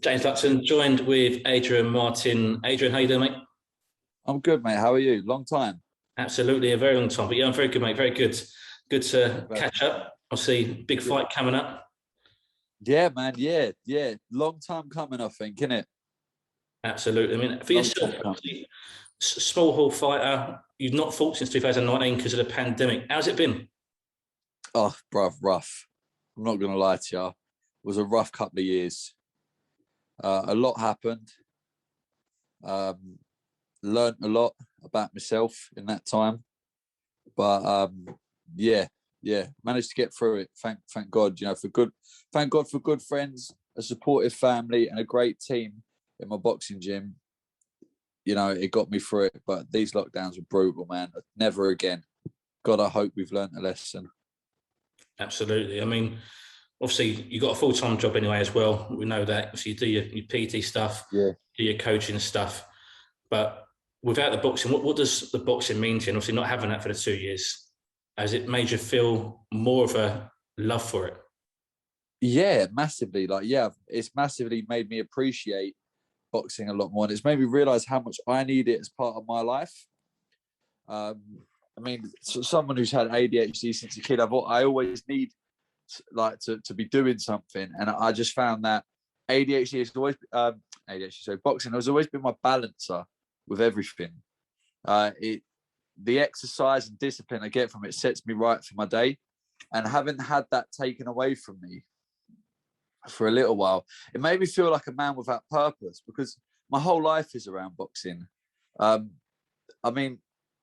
James Lutton, joined with Adrian Martin. Adrian, how you doing, mate? I'm good, mate. How are you? Long time. Absolutely, a very long time. But yeah, I'm very good, mate. Very good. Good to Glad catch up. I'll see big Yeah, fight coming up. yeah, man. Yeah. Long time coming, I think, innit? Absolutely. I mean, for Long yourself, time coming. obviously, small hall fighter. You've not fought since 2019 because of the pandemic. How's it been? Oh, bruv, rough. I'm not gonna lie to you. It was a rough couple of years. A lot happened. Um, Learned a lot about myself in that time. But yeah, yeah, managed to get through it. Thank God, for good. Thank God for good friends, a supportive family, and a great team in my boxing gym. It got me through it. But these lockdowns were brutal, man. Never again. God, I hope we've learned a lesson. Absolutely. I mean, obviously, you've got a full time job anyway as well. We know that. So you do your PT stuff, Yeah. do your coaching stuff. But without the boxing, what does the boxing mean to you? And obviously, not having that for the 2 years, has it made you feel more of a love for it? Yeah, massively. Like, yeah, it's massively made me appreciate boxing a lot more. And it's made me realize how much I need it as part of my life. Um, I mean, someone who's had ADHD since a kid, I always need to be doing something. And I just found that ADHD has always, ADHD, so boxing has always been my balancer with everything. It The exercise and discipline I get from it sets me right for my day. And having had that taken away from me for a little while, it made me feel like a man without purpose because my whole life is around boxing. Um, I mean,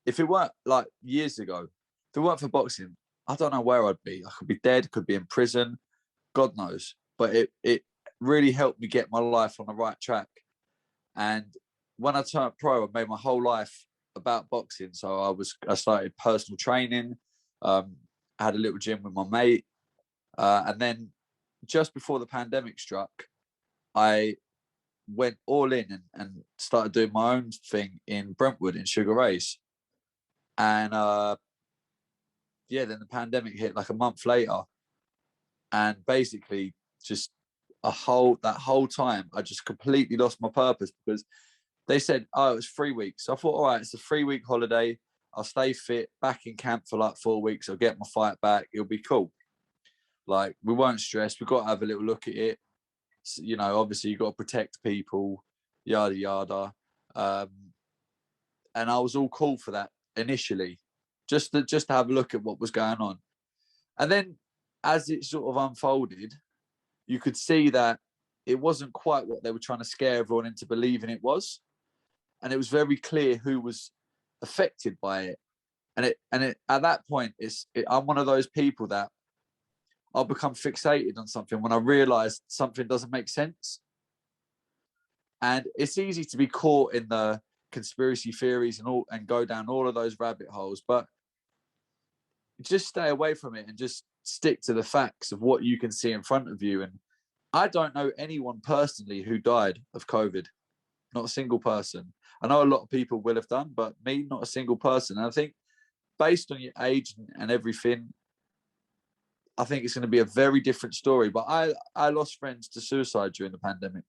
if it weren't like years ago, if it weren't for boxing, I don't know where I'd be. I could be dead, could be in prison, God knows. But it really helped me get my life on the right track. And when I turned pro, I made my whole life about boxing. So I started personal training. I had a little gym with my mate, and then just before the pandemic struck, I went all in and started doing my own thing in Brentwood in Sugar Race. And yeah, then the pandemic hit like a month later, and basically just that whole time I just completely lost my purpose because they said, oh, it was 3 weeks. So I thought, all right, it's a 3 week holiday. I'll stay fit, back in camp for like 4 weeks. I'll get my fight back. It'll be cool. Like, we weren't stressed. We've got to have a little look at it. So, obviously you've got to protect people, yada, yada. Um, and I was all cool for that initially, just to have a look at what was going on. And then as it sort of unfolded, you could see that it wasn't quite what they were trying to scare everyone into believing it was. And it was very clear who was affected by it. And it at that point, I'm one of those people that I'll become fixated on something when I realize something doesn't make sense. And it's easy to be caught in the conspiracy theories and go down all of those rabbit holes, but just stay away from it and just stick to the facts of what you can see in front of you. And I don't know anyone personally who died of COVID, not a single person. I know a lot of people will have done, but me, not a single person. And I think based on your age and everything, I think it's going to be a very different story. But I lost friends to suicide during the pandemic.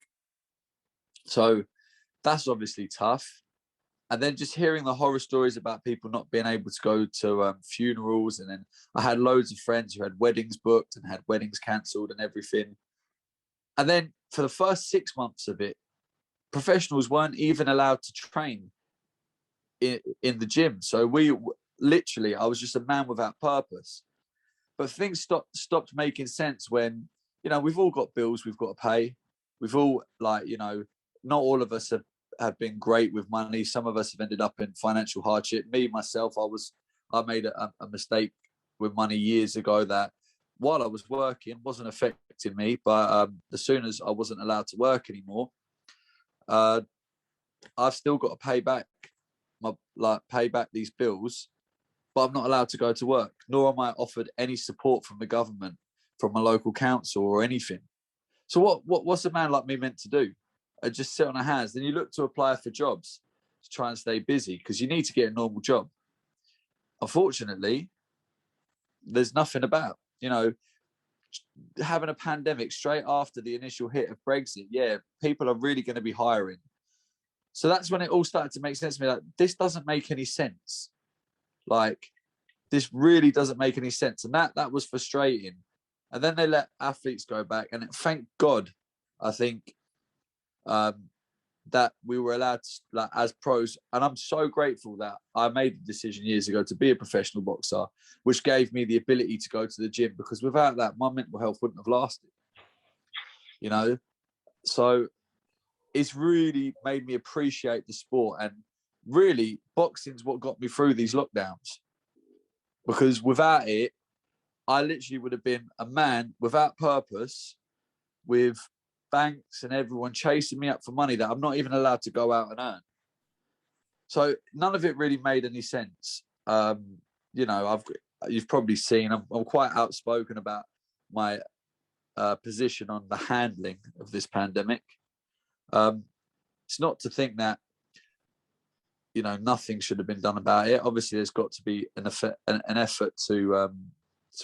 So that's obviously tough. And then just hearing the horror stories about people not being able to go to funerals. And then I had loads of friends who had weddings booked and had weddings cancelled and everything. And then for the first 6 months of it, professionals weren't even allowed to train in the gym. So I was just a man without purpose. But things stopped making sense when, we've all got bills we've got to pay. We've all not all of us have been great with money. Some of us have ended up in financial hardship. Me, myself, I made a mistake with money years ago that while I was working wasn't affecting me. But as soon as I wasn't allowed to work anymore, I've still got to pay back these bills, but I'm not allowed to go to work, nor am I offered any support from the government, from a local council or anything. So what's a man like me meant to do? Just sit on our hands. Then you look to apply for jobs to try and stay busy because you need to get a normal job. Unfortunately, there's nothing about, having a pandemic straight after the initial hit of Brexit, yeah, people are really going to be hiring. So that's when it all started to make sense to me. Like, this doesn't make any sense. Like, this really doesn't make any sense. And that was frustrating. And then they let athletes go back. And thank God, I think, that we were allowed to, like, as pros. And I'm so grateful that I made the decision years ago to be a professional boxer, which gave me the ability to go to the gym, because without that, my mental health wouldn't have lasted, you know? So it's really made me appreciate the sport. And really, boxing's what got me through these lockdowns, because without it, I literally would have been a man without purpose, with banks and everyone chasing me up for money that I'm not even allowed to go out and earn. So none of it really made any sense. You know, you've probably seen I'm quite outspoken about my position on the handling of this pandemic. It's not to think that, you know, nothing should have been done about it. Obviously, there's got to be an effort to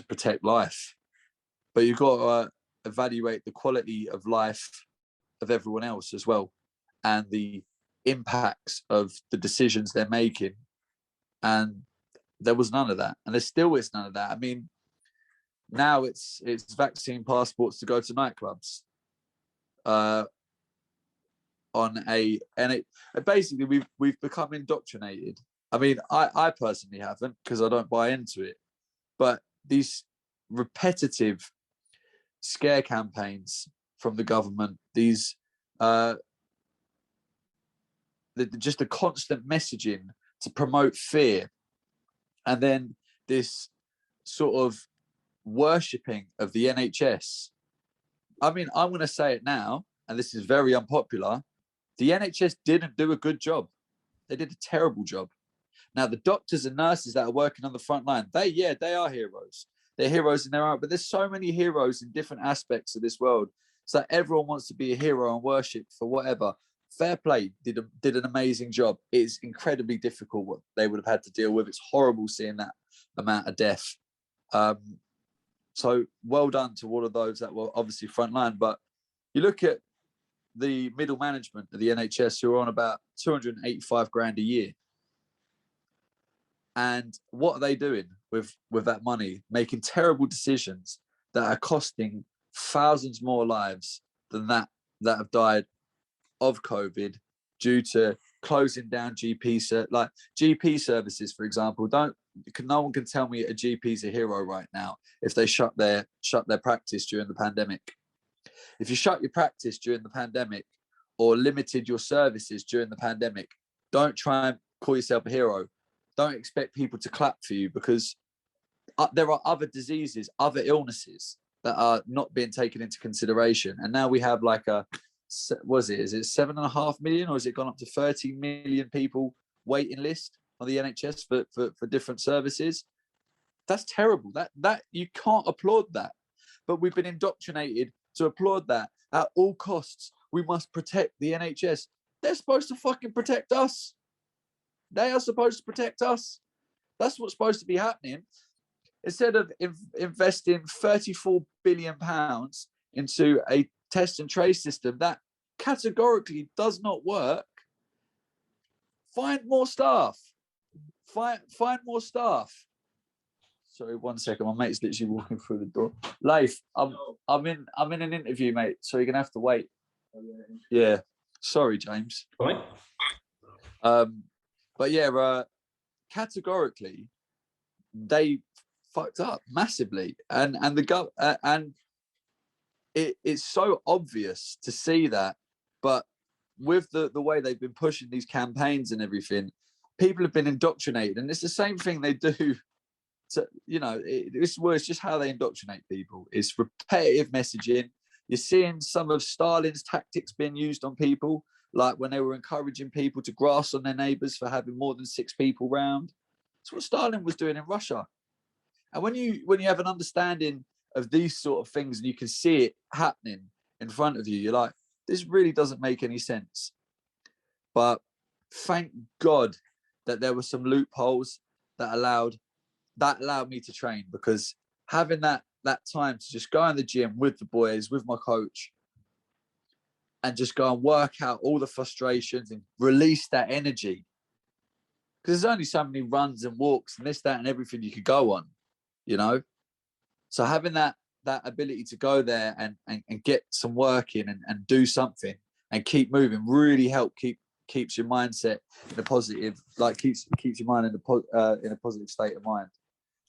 protect life, but you've got to evaluate the quality of life of everyone else as well, and the impacts of the decisions they're making. And there was none of that, and there still is none of that. I mean, now it's vaccine passports to go to nightclubs. Basically we've become indoctrinated. I mean, I personally haven't, because I don't buy into it, but these repetitive scare campaigns from the government, these just the constant messaging to promote fear, and then this sort of worshipping of the NHS. I mean, I'm going to say it now, and this is very unpopular. The NHS didn't do a good job. They did a terrible job. Now, the doctors and nurses that are working on the front line, they are heroes. They're heroes in their own, but there's so many heroes in different aspects of this world. So everyone wants to be a hero and worship for whatever. Fair play, did an amazing job. It's incredibly difficult what they would have had to deal with. It's horrible seeing that amount of death. So well done to all of those that were obviously frontline. But you look at the middle management of the NHS, who are on about 285 grand a year. And what are they doing with that money? Making terrible decisions that are costing thousands more lives than that have died of COVID due to closing down GP services, for example. No one can tell me a GP is a hero right now if they shut their practice during the pandemic. If you shut your practice during the pandemic, or limited your services during the pandemic, don't try and call yourself a hero. Don't expect people to clap for you, because there are other diseases, other illnesses that are not being taken into consideration. And now we have like is it 7.5 million, or has it gone up to 30 million people waiting list on the NHS for different services? That's terrible. That you can't applaud that. But we've been indoctrinated to applaud that at all costs. We must protect the NHS. They're supposed to fucking protect us. They are supposed to protect us. That's what's supposed to be happening. Instead of investing £34 billion into a test and trace system that categorically does not work, find more staff. Find more staff. Sorry, 1 second. My mate's literally walking through the door. Leif, I'm in an interview, mate. So you're gonna have to wait. Yeah. Sorry, James. Right. But yeah, categorically, they fucked up massively, and it's so obvious to see that. But with the way they've been pushing these campaigns and everything, people have been indoctrinated, and it's the same thing they do. So, you know, it's just how they indoctrinate people. It's repetitive messaging. You're seeing some of Stalin's tactics being used on people, like when they were encouraging people to grass on their neighbors for having more than 6 people round. That's what Stalin was doing in Russia. And when you have an understanding of these sort of things and you can see it happening in front of you, you're like, this really doesn't make any sense. But thank God that there were some loopholes that allowed me to train, because having that that time to just go in the gym with the boys, with my coach, and just go and work out all the frustrations and release that energy. Because there's only so many runs and walks and this, that, and everything you could go on, you know? So having that ability to go there and get some work in and do something and keep moving really keeps your mindset in a positive, like keeps your mind in a positive state of mind.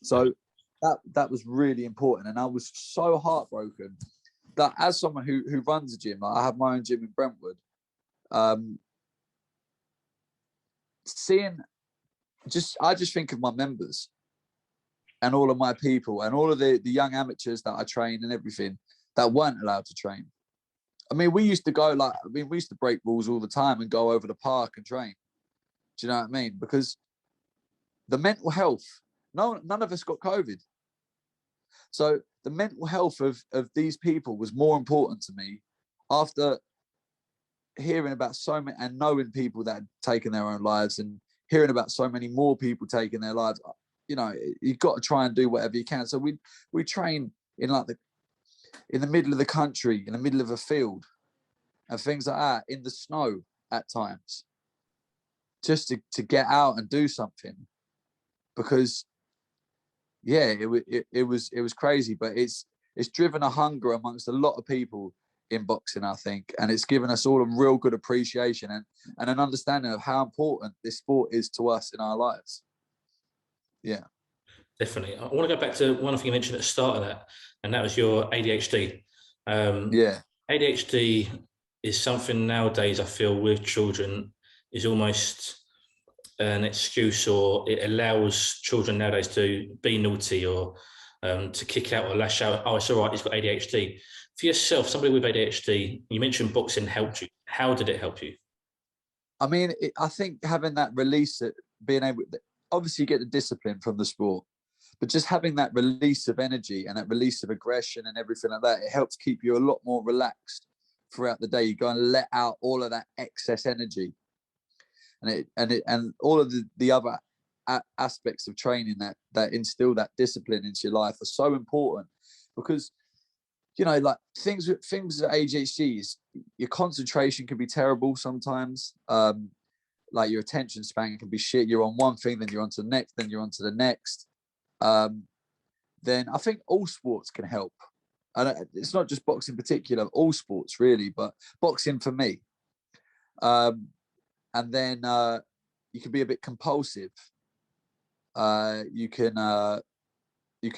So that was really important. And I was so heartbroken that as someone who runs a gym, like I have my own gym in Brentwood, I just think of my members and all of my people and all of the young amateurs that I train and everything that weren't allowed to train. I mean, we used to break rules all the time and go over the park and train. Do you know what I mean? Because the mental health, none of us got COVID. So the mental health of these people was more important to me after hearing about so many and knowing people that had taken their own lives and hearing about so many more people taking their lives. You know, you've got to try and do whatever you can. So we train in in the middle of the country, in the middle of a field and things like that, in the snow at times, just to get out and do something. Because yeah, it was crazy, but it's driven a hunger amongst a lot of people in boxing, I think, and it's given us all a real good appreciation and an understanding of how important this sport is to us in our lives. Yeah, definitely. I want to go back to one thing you mentioned at the start of that, and that was your ADHD. yeah, ADHD is something nowadays I feel with children is almost an excuse, or it allows children nowadays to be naughty or to kick out or lash out. Oh, it's all right, he's got ADHD. For yourself, somebody with ADHD, you mentioned boxing helped you. How did it help you? I mean, I think having that release, being able, obviously you get the discipline from the sport, but just having that release of energy and that release of aggression and everything like that, it helps keep you a lot more relaxed throughout the day. You go and let out all of that excess energy, and all of the other aspects of training that instill that discipline into your life are so important. Because you know, like things at ADHD is your concentration can be terrible sometimes. Like your attention span can be shit. You're on one thing, then you're on to the next, then you're on to the next. Then I think all sports can help. And it's not just boxing in particular, all sports really, but boxing for me. And then you can be a bit compulsive. You can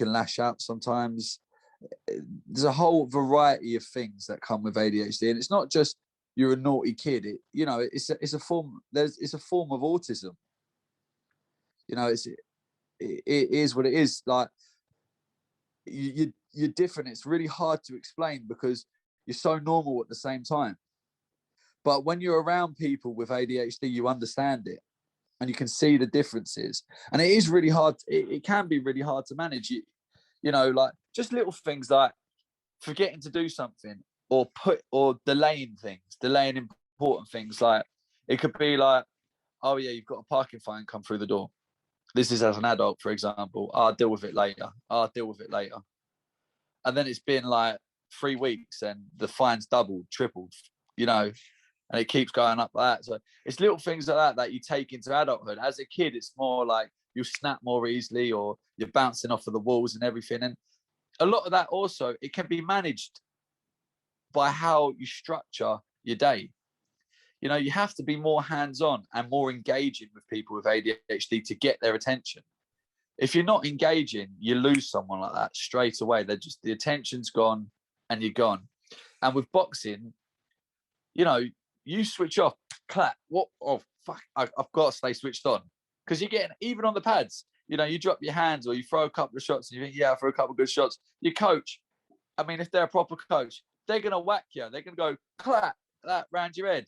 lash out sometimes. There's a whole variety of things that come with ADHD, and it's not just you're a naughty kid. It's a form. It's a form of autism. You know, it is what it is. Like you're different. It's really hard to explain because you're so normal at the same time. But when you're around people with ADHD, you understand it and you can see the differences. And it is really hard. It can be really hard to manage. You know, like just little things like forgetting to do something or delaying important things. Like it could be like, oh yeah, you've got a parking fine come through the door. This is as an adult, for example. I'll deal with it later. And then it's been like 3 weeks and the fine's doubled, tripled, you know, and it keeps going up like that. So it's little things like that you take into adulthood. As a kid, it's more like you snap more easily or you're bouncing off of the walls and everything. And a lot of that also, it can be managed by how you structure your day. You know, you have to be more hands-on and more engaging with people with ADHD to get their attention. If you're not engaging, you lose someone like that straight away. The attention's gone and you're gone. And with boxing, you know, you switch off, clap. What? Oh, fuck, I've got to stay switched on. Because you're getting, even on the pads, you know, you drop your hands or you throw a couple of shots and you think, yeah, for a couple of good shots. Your coach, I mean, if they're a proper coach, they're going to whack you. They're going to go, clap, that round your head.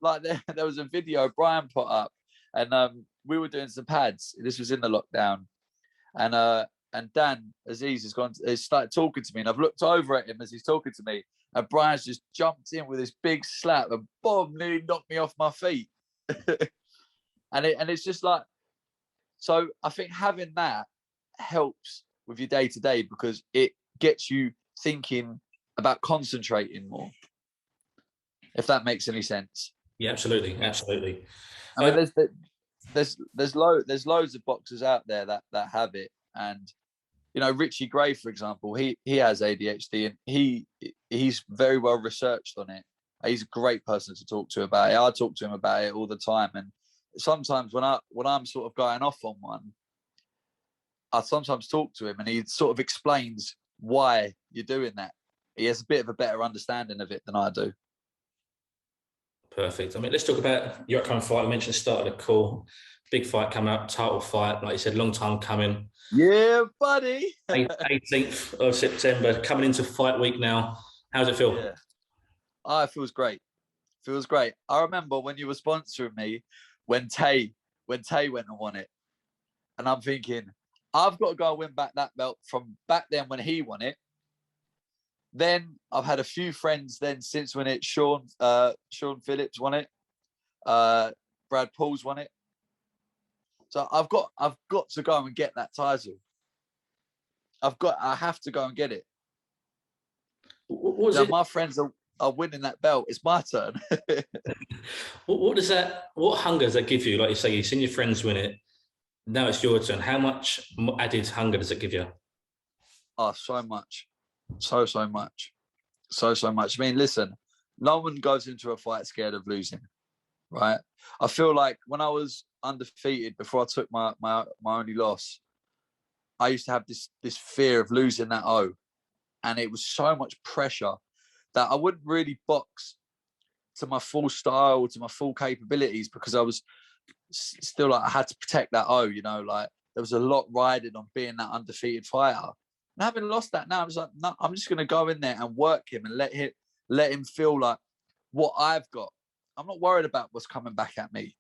Like there was a video Brian put up and we were doing some pads. This was in the lockdown. And Dan Aziz has started talking to me and I've looked over at him as he's talking to me and Brian's just jumped in with this big slap and boom, nearly knocked me off my feet. and it's just like, so I think having that helps with your day to day because it gets you thinking about concentrating more, if that makes any sense. Yeah, absolutely, absolutely. I mean, there's loads of boxers out there that have it, and you know, Richie Gray, for example, he has ADHD, and he's very well researched on it. He's a great person to talk to about it. I talk to him about it all the time, and sometimes when I'm sort of going off on one, I sometimes talk to him, and he sort of explains why you're doing that. He has a bit of a better understanding of it than I do. Perfect. I mean, let's talk about your upcoming fight. I mentioned the start of the call. Big fight coming up, title fight. Like you said, long time coming. Yeah, buddy. 18th of September, coming into fight week now. How's it feel? Yeah. Oh, it feels great. Feels great. I remember when you were sponsoring me when Tay went and won it. And I'm thinking, I've got to go and win back that belt from back then when he won it. Then I've had a few friends then since when it Sean Phillips won it. Brad Paul's won it. So I've got to go and get that title. I have to go and get it. My friends are winning that belt. It's my turn. What hunger does that give you? Like you say, you've seen your friends win it. Now it's your turn. How much added hunger does it give you? Oh, so much. So much. So much. I mean, listen, no one goes into a fight scared of losing, right? I feel like when I was undefeated before I took my only loss, I used to have this fear of losing that O. And it was so much pressure that I wouldn't really box to my full style, to my full capabilities, because I was still like, I had to protect that O, you know, like there was a lot riding on being that undefeated fighter. And having lost that now, I was like, no, I'm just going to go in there and work him and let him feel like what I've got. I'm not worried about what's coming back at me.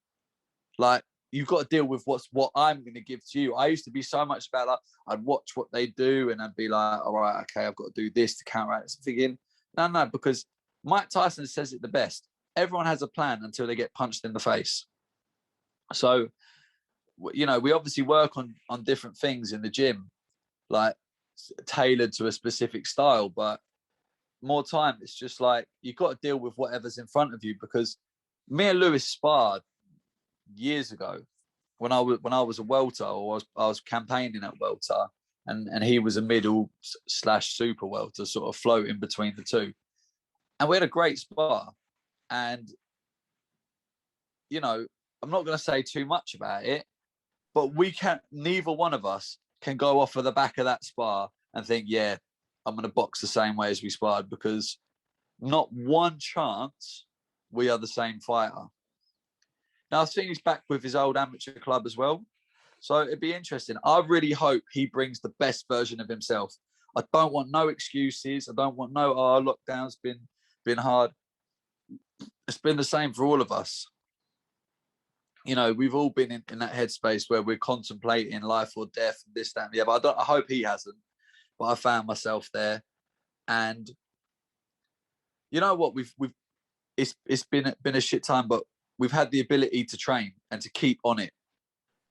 Like, you've got to deal with what I'm going to give to you. I used to be so much about like, I'd watch what they do and I'd be like, all right, okay, I've got to do this to counteract this. Thinking, no, because Mike Tyson says it the best. Everyone has a plan until they get punched in the face. So, you know, we obviously work on different things in the gym, like tailored to a specific style, but more time, it's just like, you've got to deal with whatever's in front of you, because me and Lewis sparred years ago when I was a welter, or I was campaigning at welter, and he was a middle / super welter, sort of floating between the two, and we had a great spar. And you know, I'm not going to say too much about it, but neither one of us can go off of the back of that spar and think, yeah, I'm going to box the same way as we sparred, because not one chance we are the same fighter. Now, I think he's back with his old amateur club as well. So it'd be interesting. I really hope he brings the best version of himself. I don't want no excuses. I don't want no, lockdown's been hard. It's been the same for all of us. You know, we've all been in that headspace where we're contemplating life or death, this, that, and the other. I hope he hasn't, but I found myself there. And you know what? It's been a shit time, but we've had the ability to train and to keep on it.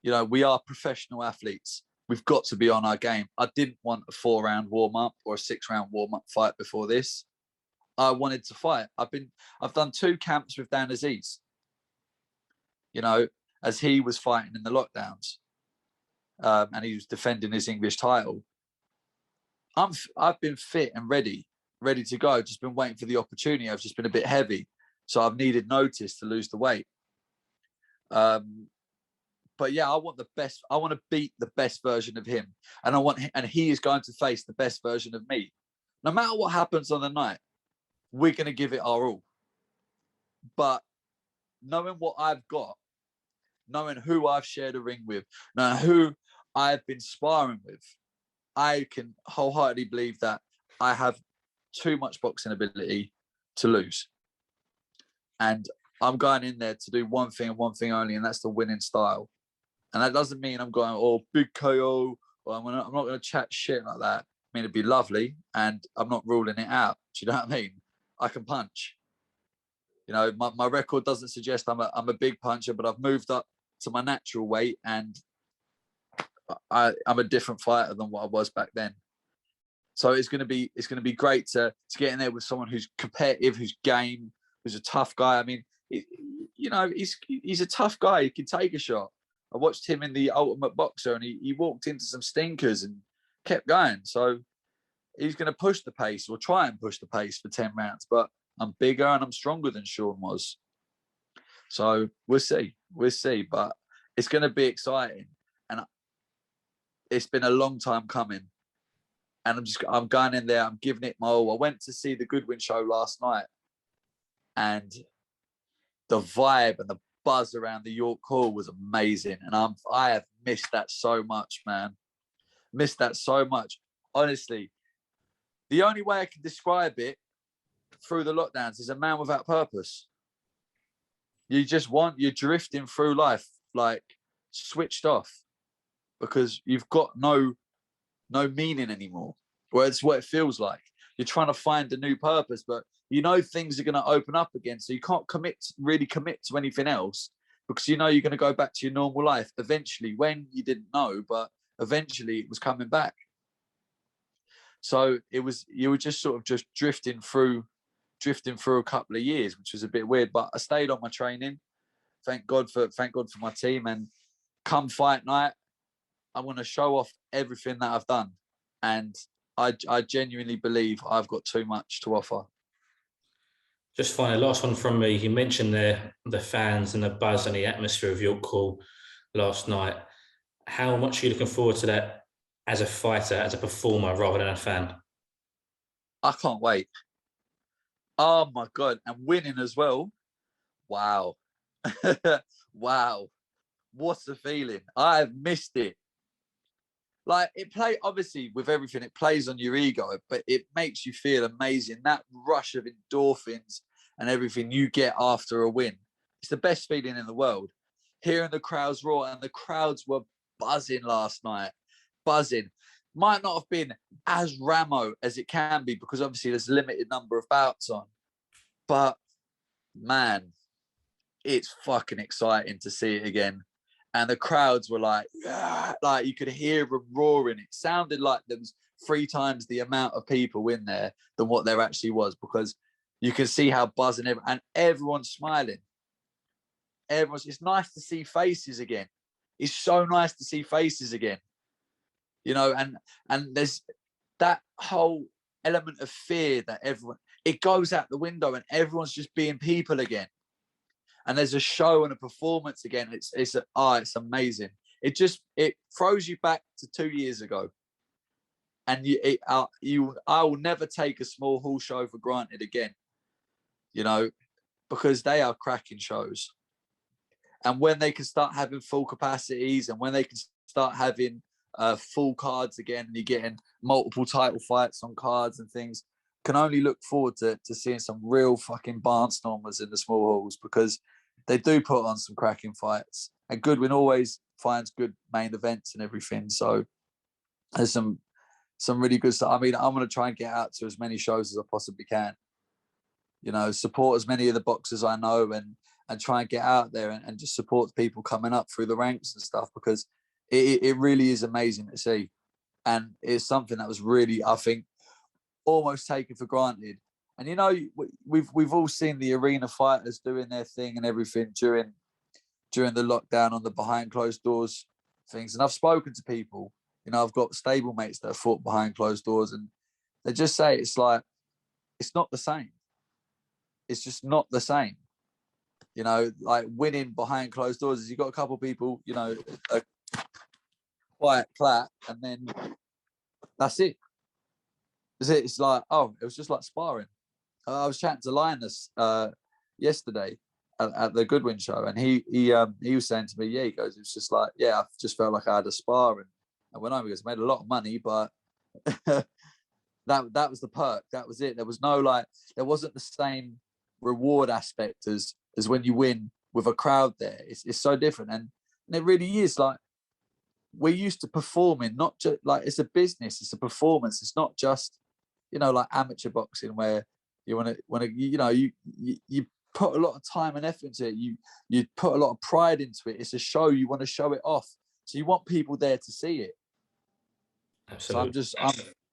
You know, we are professional athletes. We've got to be on our game. I didn't want a 4-round warm-up or a 6-round warm-up fight before this. I wanted to fight. I've done 2 camps with Dan Aziz, you know, as he was fighting in the lockdowns, and he was defending his English title. I've been fit and ready to go. Just been waiting for the opportunity. I've just been a bit heavy, so I've needed notice to lose the weight. But yeah, I want the best. I want to beat the best version of him, and he is going to face the best version of me. No matter what happens on the night, we're going to give it our all. But knowing what I've got, knowing who I've shared a ring with, knowing who I've been sparring with, I can wholeheartedly believe that I have too much boxing ability to lose. And I'm going in there to do one thing and one thing only, and that's the winning style. And that doesn't mean I'm going, oh, big KO, or I'm not going to chat shit like that. I mean, it'd be lovely, and I'm not ruling it out. Do you know what I mean? I can punch. You know, my record doesn't suggest I'm a big puncher, but I've moved up to my natural weight, and I'm a different fighter than what I was back then. So it's going to be great to get in there with someone who's competitive, who's game, who's a tough guy. I mean, he's a tough guy. He can take a shot. I watched him in the Ultimate Boxer, and he walked into some stinkers and kept going. So he's going to push the pace, or try and push the pace for 10 rounds. But I'm bigger and I'm stronger than Sean was. So we'll see. But it's going to be exciting, and it's been a long time coming. And I'm going in there. I'm giving it my all. I went to see the Goodwin show last night, and the vibe and the buzz around the York Hall was amazing. And I have missed that so much, man. Missed that so much. Honestly, the only way I can describe it through the lockdowns is a man without purpose. You're drifting through life, like switched off, because you've got no meaning anymore. Well, it's what it feels like. You're trying to find a new purpose, but you know things are going to open up again, so you can't really commit to anything else, because you know you're going to go back to your normal life eventually, when you didn't know, but eventually it was coming back. So you were just sort of just drifting through a couple of years, which was a bit weird. But I stayed on my training. Thank God for my team. And come fight night, I want to show off everything that I've done, and I genuinely believe I've got too much to offer. Just finally, last one from me. You mentioned the fans and the buzz and the atmosphere of York Hall last night. How much are you looking forward to that as a fighter, as a performer, rather than a fan? I can't wait. Oh my God. And winning as well. Wow. Wow. What's the feeling? I have missed it. Like, obviously with everything, it plays on your ego, but it makes you feel amazing. That rush of endorphins and everything you get after a win, it's the best feeling in the world. Hearing the crowds roar, and the crowds were buzzing last night, buzzing. Might not have been as Ramo as it can be, because obviously there's a limited number of bouts on, but man, it's fucking exciting to see it again. And the crowds were like, yeah, like you could hear them roaring. It sounded like there was 3 times the amount of people in there than what there actually was, because you can see how buzzing and everyone's smiling. It's nice to see faces again. It's so nice to see faces again. You know, and there's that whole element of fear that it goes out the window, and everyone's just being people again. And there's a show and a performance again. It's amazing. It throws you back to 2 years ago, and I will never take a small hall show for granted again. You know, because they are cracking shows, and when they can start having full capacities, and when they can start having full cards again, and you're getting multiple title fights on cards and things, can only look forward to seeing some real fucking barnstormers in the small halls, because they do put on some cracking fights, and Goodwin always finds good main events and everything. So there's some really good stuff. I mean, I'm going to try and get out to as many shows as I possibly can, you know, support as many of the boxers I know, and try and get out there and just support people coming up through the ranks and stuff, because it really is amazing to see. And it's something that was really, I think, almost taken for granted. And you know, we've all seen the arena fighters doing their thing and everything during the lockdown on the behind closed doors things. And I've spoken to people, you know, I've got stable mates that have fought behind closed doors, and they just say it's like, it's not the same. It's just not the same. You know, like winning behind closed doors is, you got a couple of people, you know, a quiet clap, and then that's it. It's like, oh, it was just like sparring. I was chatting to Linus yesterday at the Goodwin show, and he was saying to me, yeah, he goes, it's just like, yeah, I just felt like I had a spar, and I went home, because I made a lot of money, but that was the perk. That was it. There was no, like, there wasn't the same reward aspect as when you win with a crowd there. It's so different, and it really is. Like, we're used to performing, not just like, it's a business, it's a performance. It's not just, you know, like amateur boxing where you want to, you know, you put a lot of time and effort into it. You put a lot of pride into it. It's a show. You want to show it off, so you want people there to see it. Absolutely. So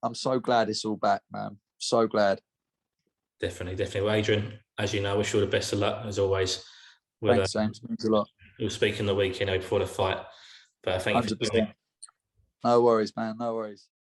I'm so glad it's all back, man. So glad. Definitely. Well, Adrian, as you know, wish you all the best of luck as always. Thanks, James. Means a lot. We'll speak in the week, before the fight. But thank you for 100%. joining. No worries, man. No worries.